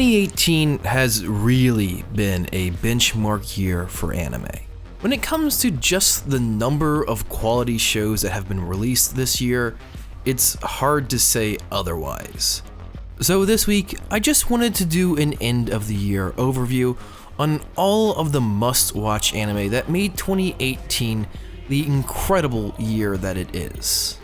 2018 has really been a benchmark year for anime. When it comes to just the number of quality shows that have been released this year, it's hard to say otherwise. So this week, I just wanted to do an end of the year overview on all of the must-watch anime that made 2018 the incredible year that it is.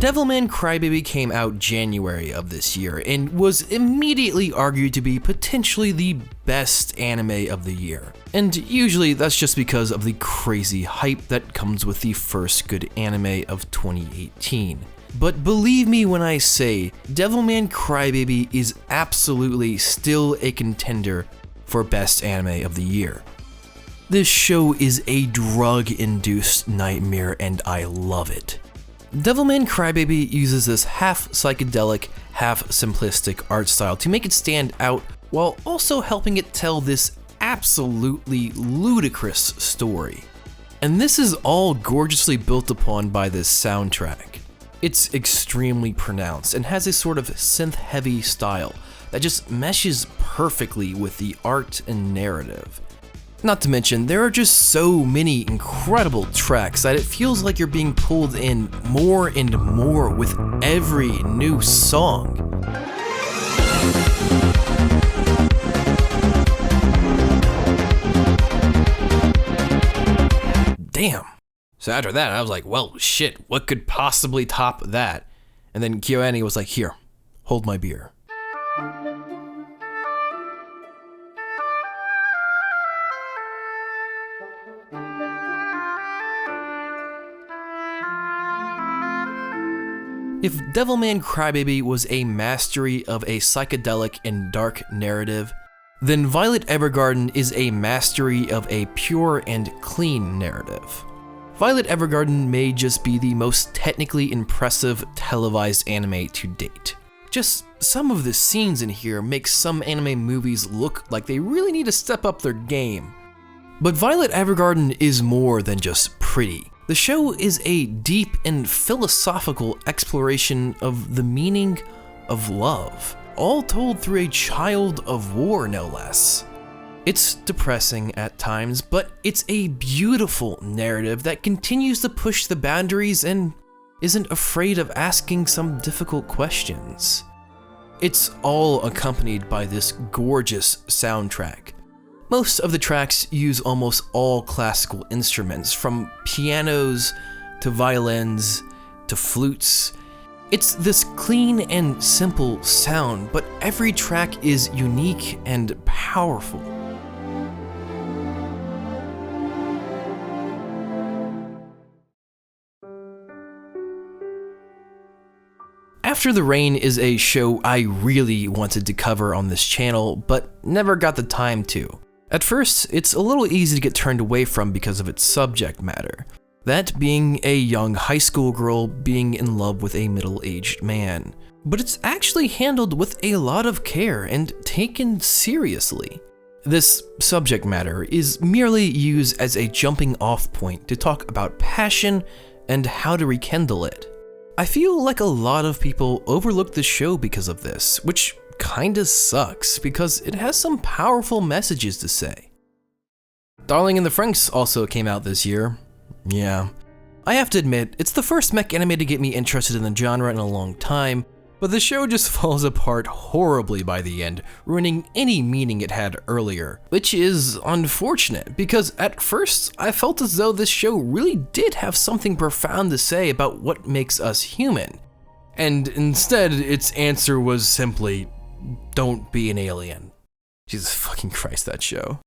Devilman Crybaby came out January of this year and was immediately argued to be potentially the best anime of the year. And usually that's just because of the crazy hype that comes with the first good anime of 2018. But believe me when I say, Devilman Crybaby is absolutely still a contender for best anime of the year. This show is a drug-induced nightmare and I love it. Devilman Crybaby uses this half psychedelic, half simplistic art style to make it stand out while also helping it tell this absolutely ludicrous story. And this is all gorgeously built upon by this soundtrack. It's extremely pronounced and has a sort of synth-heavy style that just meshes perfectly with the art and narrative. Not to mention, there are just so many incredible tracks that it feels like you're being pulled in more and more with every new song. Damn. So after that, I was like, well, shit, what could possibly top that? And then KyoAni was like, here, hold my beer. If Devilman Crybaby was a mastery of a psychedelic and dark narrative, then Violet Evergarden is a mastery of a pure and clean narrative. Violet Evergarden may just be the most technically impressive televised anime to date. Just some of the scenes in here make some anime movies look like they really need to step up their game. But Violet Evergarden is more than just pretty. The show is a deep and philosophical exploration of the meaning of love, all told through a child of war, no less. It's depressing at times, but it's a beautiful narrative that continues to push the boundaries and isn't afraid of asking some difficult questions. It's all accompanied by this gorgeous soundtrack. Most of the tracks use almost all classical instruments, from pianos to violins to flutes. It's this clean and simple sound, but every track is unique and powerful. After the Rain is a show I really wanted to cover on this channel, but never got the time to. At first, it's a little easy to get turned away from because of its subject matter. That being a young high school girl being in love with a middle-aged man. But it's actually handled with a lot of care and taken seriously. This subject matter is merely used as a jumping off point to talk about passion and how to rekindle it. I feel like a lot of people overlook the show because of this, which kinda sucks because it has some powerful messages to say. Darling in the Franxx also came out this year. Yeah. I have to admit, it's the first mech anime to get me interested in the genre in a long time, but the show just falls apart horribly by the end, ruining any meaning it had earlier, which is unfortunate because at first I felt as though this show really did have something profound to say about what makes us human. And instead, its answer was simply, don't be an alien. Jesus fucking Christ, that show.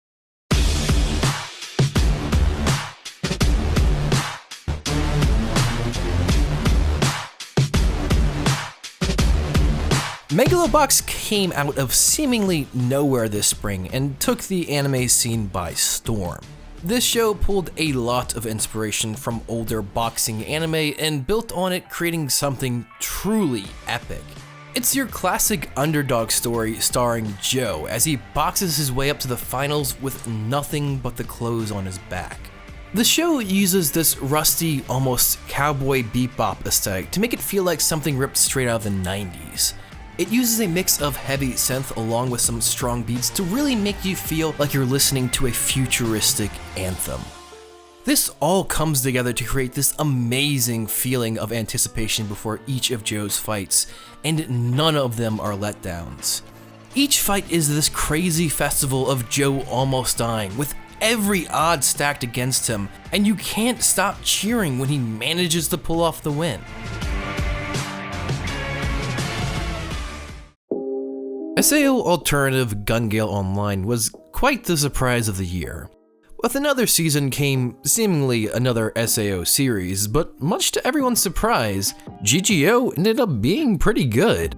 Megalo Box came out of seemingly nowhere this spring and took the anime scene by storm. This show pulled a lot of inspiration from older boxing anime and built on it, creating something truly epic. It's your classic underdog story starring Joe as he boxes his way up to the finals with nothing but the clothes on his back. The show uses this rusty, almost cowboy bebop aesthetic to make it feel like something ripped straight out of the 90s. It uses a mix of heavy synth along with some strong beats to really make you feel like you're listening to a futuristic anthem. This all comes together to create this amazing feeling of anticipation before each of Joe's fights, and none of them are letdowns. Each fight is this crazy festival of Joe almost dying, with every odd stacked against him, and you can't stop cheering when he manages to pull off the win. SAO Alternative Gun Gale Online was quite the surprise of the year. With another season came seemingly another SAO series, but much to everyone's surprise, GGO ended up being pretty good.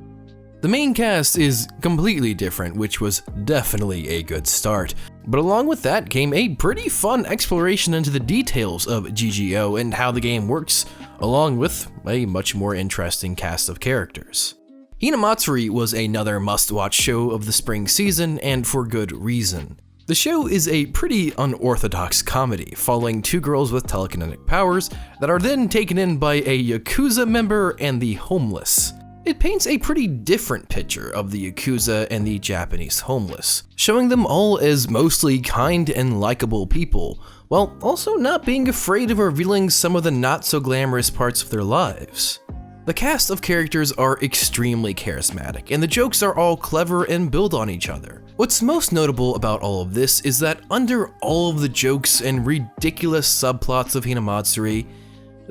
The main cast is completely different, which was definitely a good start, but along with that came a pretty fun exploration into the details of GGO and how the game works, along with a much more interesting cast of characters. Hinamatsuri was another must-watch show of the spring season, and for good reason. The show is a pretty unorthodox comedy, following two girls with telekinetic powers that are then taken in by a Yakuza member and the homeless. It paints a pretty different picture of the Yakuza and the Japanese homeless, showing them all as mostly kind and likable people, while also not being afraid of revealing some of the not-so-glamorous parts of their lives. The cast of characters are extremely charismatic, and the jokes are all clever and build on each other. What's most notable about all of this is that under all of the jokes and ridiculous subplots of Hinamatsuri,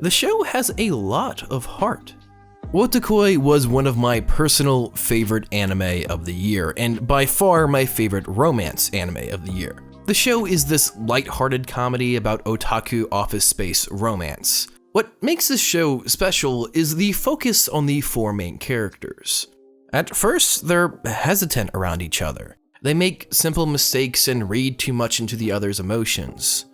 the show has a lot of heart. Wotakoi was one of my personal favorite anime of the year, and by far my favorite romance anime of the year. The show is this light-hearted comedy about otaku office space romance. What makes this show special is the focus on the four main characters. At first, they're hesitant around each other. They make simple mistakes and read too much into the other's emotions.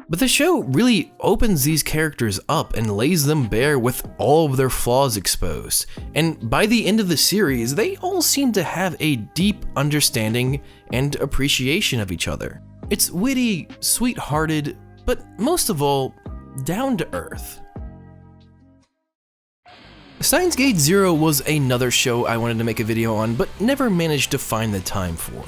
But the show really opens these characters up and lays them bare with all of their flaws exposed, and by the end of the series, they all seem to have a deep understanding and appreciation of each other. It's witty, sweet-hearted, but most of all, down to earth. Steins Gate Zero was another show I wanted to make a video on, but never managed to find the time for.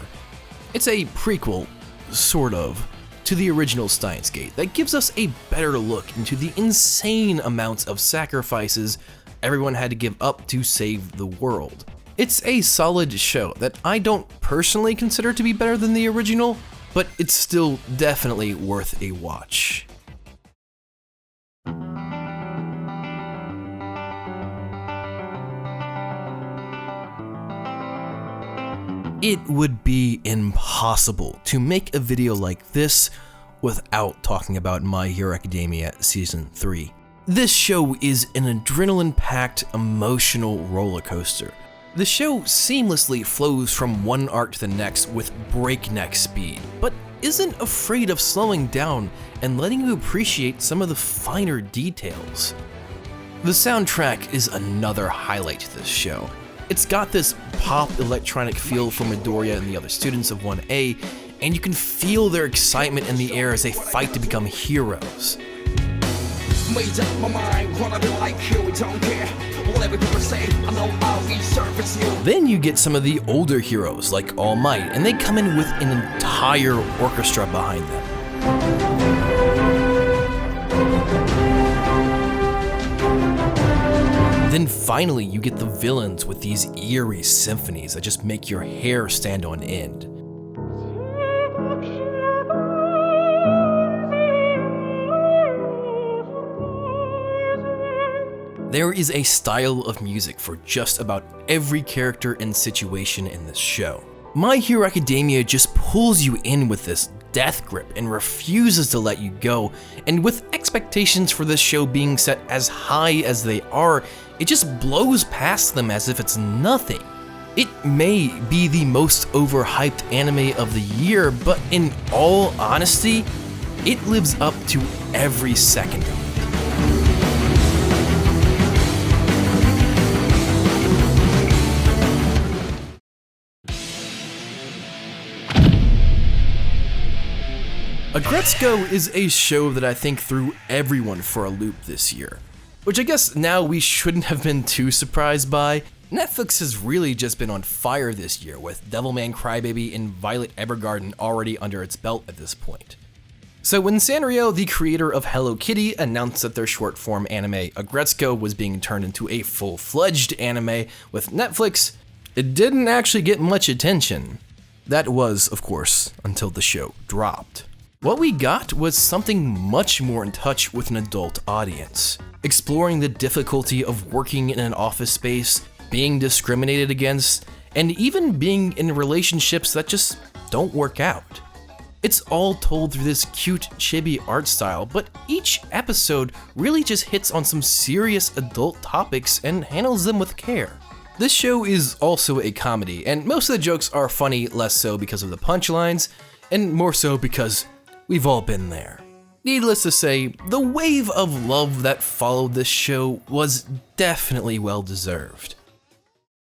It's a prequel, sort of, to the original Steins Gate that gives us a better look into the insane amounts of sacrifices everyone had to give up to save the world. It's a solid show that I don't personally consider to be better than the original, but it's still definitely worth a watch. It would be impossible to make a video like this without talking about My Hero Academia Season 3. This show is an adrenaline-packed, emotional roller coaster. The show seamlessly flows from one arc to the next with breakneck speed, but isn't afraid of slowing down and letting you appreciate some of the finer details. The soundtrack is another highlight to this show. It's got this pop electronic feel from Midoriya and the other students of 1A, and you can feel their excitement in the air as they fight to become heroes. Then you get some of the older heroes like All Might, and they come in with an entire orchestra behind them. Then finally, you get the villains with these eerie symphonies that just make your hair stand on end. There is a style of music for just about every character and situation in this show. My Hero Academia just pulls you in with this death grip and refuses to let you go, and with expectations for this show being set as high as they are, it just blows past them as if it's nothing. It may be the most overhyped anime of the year, but in all honesty, it lives up to every second of it. Agret Schoo is a show that I think threw everyone for a loop this year, which I guess now we shouldn't have been too surprised by. Netflix has really just been on fire this year, with Devilman Crybaby and Violet Evergarden already under its belt at this point. So when Sanrio, the creator of Hello Kitty, announced that their short-form anime Agret Schoo was being turned into a full-fledged anime with Netflix, it didn't actually get much attention. That was, of course, until the show dropped. What we got was something much more in touch with an adult audience, exploring the difficulty of working in an office space, being discriminated against, and even being in relationships that just don't work out. It's all told through this cute chibi art style, but each episode really just hits on some serious adult topics and handles them with care. This show is also a comedy, and most of the jokes are funny, less so because of the punchlines, and more so because we've all been there. Needless to say, the wave of love that followed this show was definitely well deserved.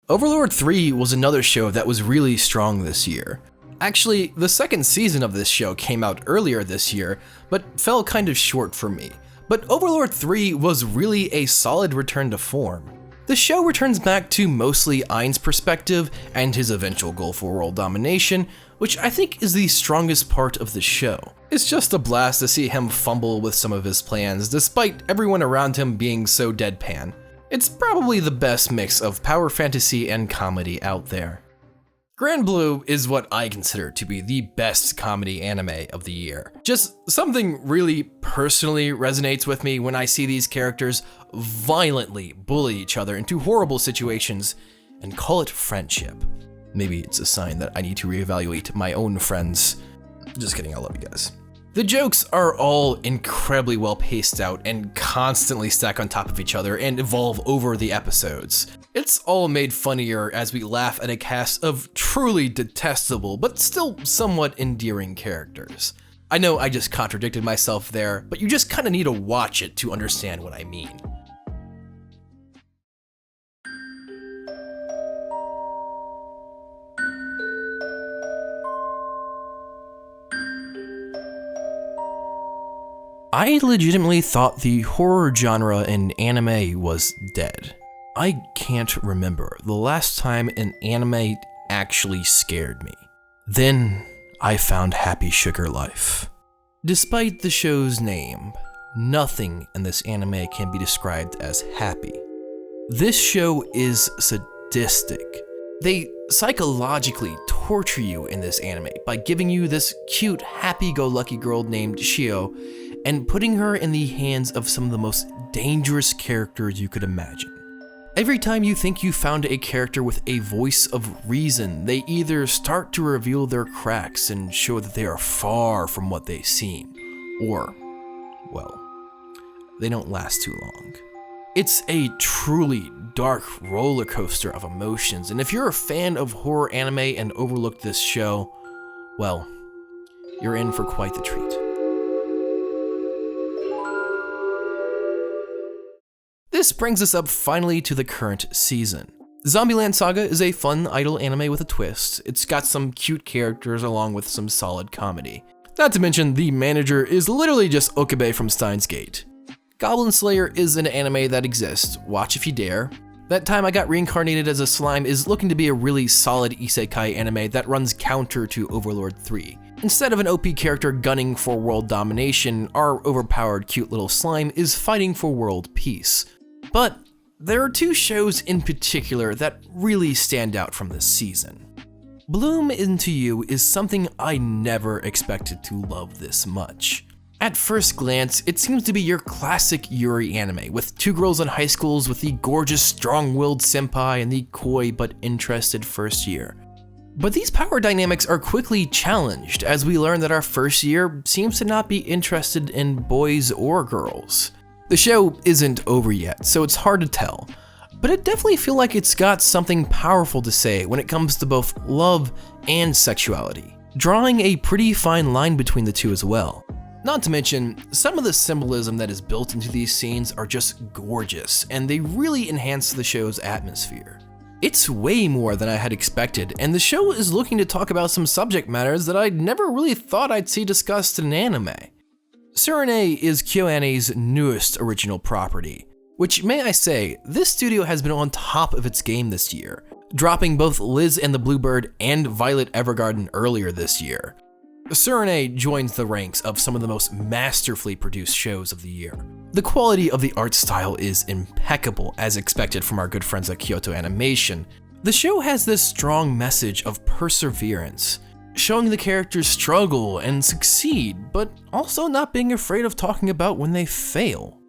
Overlord 3 was another show that was really strong this year. Actually, the second season of this show came out earlier this year, but fell kind of short for me. But Overlord 3 was really a solid return to form. The show returns back to mostly Ain's perspective and his eventual goal for world domination, which I think is the strongest part of the show. It's just a blast to see him fumble with some of his plans, despite everyone around him being so deadpan. It's probably the best mix of power fantasy and comedy out there. Grand Blue is what I consider to be the best comedy anime of the year. Just something really personally resonates with me when I see these characters violently bully each other into horrible situations and call it friendship. Maybe it's a sign that I need to reevaluate my own friends. Just kidding, I love you guys. The jokes are all incredibly well paced out and constantly stack on top of each other and evolve over the episodes. It's all made funnier as we laugh at a cast of truly detestable but still somewhat endearing characters. I know I just contradicted myself there, but you just kinda need to watch it to understand what I mean. I legitimately thought the horror genre in anime was dead. I can't remember the last time an anime actually scared me. Then I found Happy Sugar Life. Despite the show's name, nothing in this anime can be described as happy. This show is sadistic. They psychologically torture you in this anime by giving you this cute, happy-go-lucky girl named Shio and putting her in the hands of some of the most dangerous characters you could imagine. Every time you think you found a character with a voice of reason, they either start to reveal their cracks and show that they are far from what they seem, or, well, they don't last too long. It's a truly dark roller coaster of emotions, and if you're a fan of horror anime and overlooked this show, well, you're in for quite the treat. This brings us up finally to the current season. Zombieland Saga is a fun, idle anime with a twist. It's got some cute characters along with some solid comedy. Not to mention, the manager is literally just Okabe from Steins Gate. Goblin Slayer is an anime that exists, watch if you dare. That Time I Got Reincarnated as a Slime is looking to be a really solid isekai anime that runs counter to Overlord 3. Instead of an OP character gunning for world domination, our overpowered cute little slime is fighting for world peace. But there are two shows in particular that really stand out from this season. Bloom Into You is something I never expected to love this much. At first glance, it seems to be your classic Yuri anime, with two girls in high schools with the gorgeous, strong-willed senpai and the coy but interested first year. But these power dynamics are quickly challenged as we learn that our first year seems to not be interested in boys or girls. The show isn't over yet, so it's hard to tell, but I definitely feel like it's got something powerful to say when it comes to both love and sexuality, drawing a pretty fine line between the two as well. Not to mention, some of the symbolism that is built into these scenes are just gorgeous, and they really enhance the show's atmosphere. It's way more than I had expected, and the show is looking to talk about some subject matters that I never really thought I'd see discussed in anime. Tsurune is KyoAni's newest original property, which, may I say, this studio has been on top of its game this year, dropping both Liz and the Bluebird and Violet Evergarden earlier this year. Tsurune joins the ranks of some of the most masterfully produced shows of the year. The quality of the art style is impeccable, as expected from our good friends at Kyoto Animation. The show has this strong message of perseverance, showing the characters struggle and succeed, but also not being afraid of talking about when they fail.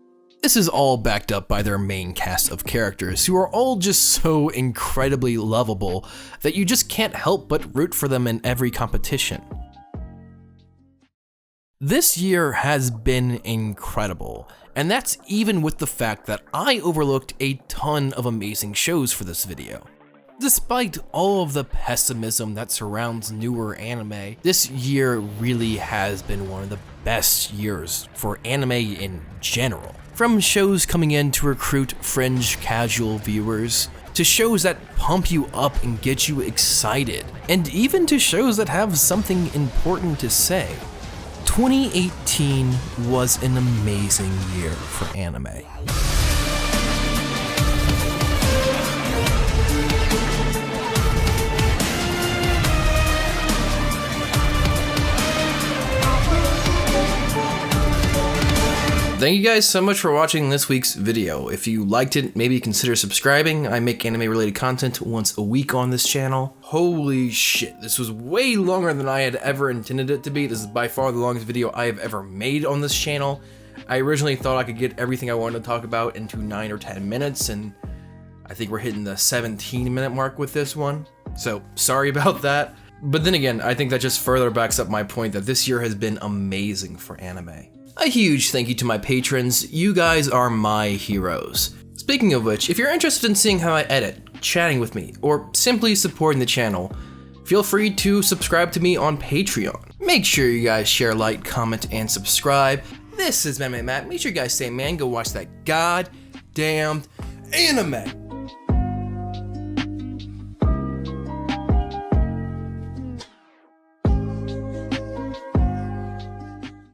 This is all backed up by their main cast of characters, who are all just so incredibly lovable that you just can't help but root for them in every competition. This year has been incredible, and that's even with the fact that I overlooked a ton of amazing shows for this video. Despite all of the pessimism that surrounds newer anime, this year really has been one of the best years for anime in general. From shows coming in to recruit fringe casual viewers, to shows that pump you up and get you excited, and even to shows that have something important to say. 2018 was an amazing year for anime. Thank you guys so much for watching this week's video. If you liked it, maybe consider subscribing. I make anime related content once a week on this channel. Holy shit, this was way longer than I had ever intended it to be. This is by far the longest video I have ever made on this channel. I originally thought I could get everything I wanted to talk about into 9 or 10 minutes, and I think we're hitting the 17-minute mark with this one. So sorry about that. But then again, I think that just further backs up my point that this year has been amazing for anime. A huge thank you to my patrons, you guys are my heroes. Speaking of which, if you're interested in seeing how I edit, chatting with me, or simply supporting the channel, feel free to subscribe to me on Patreon. Make sure you guys share, like, comment, and subscribe. This is Matt. Make sure you guys say, man, go watch that goddamned anime.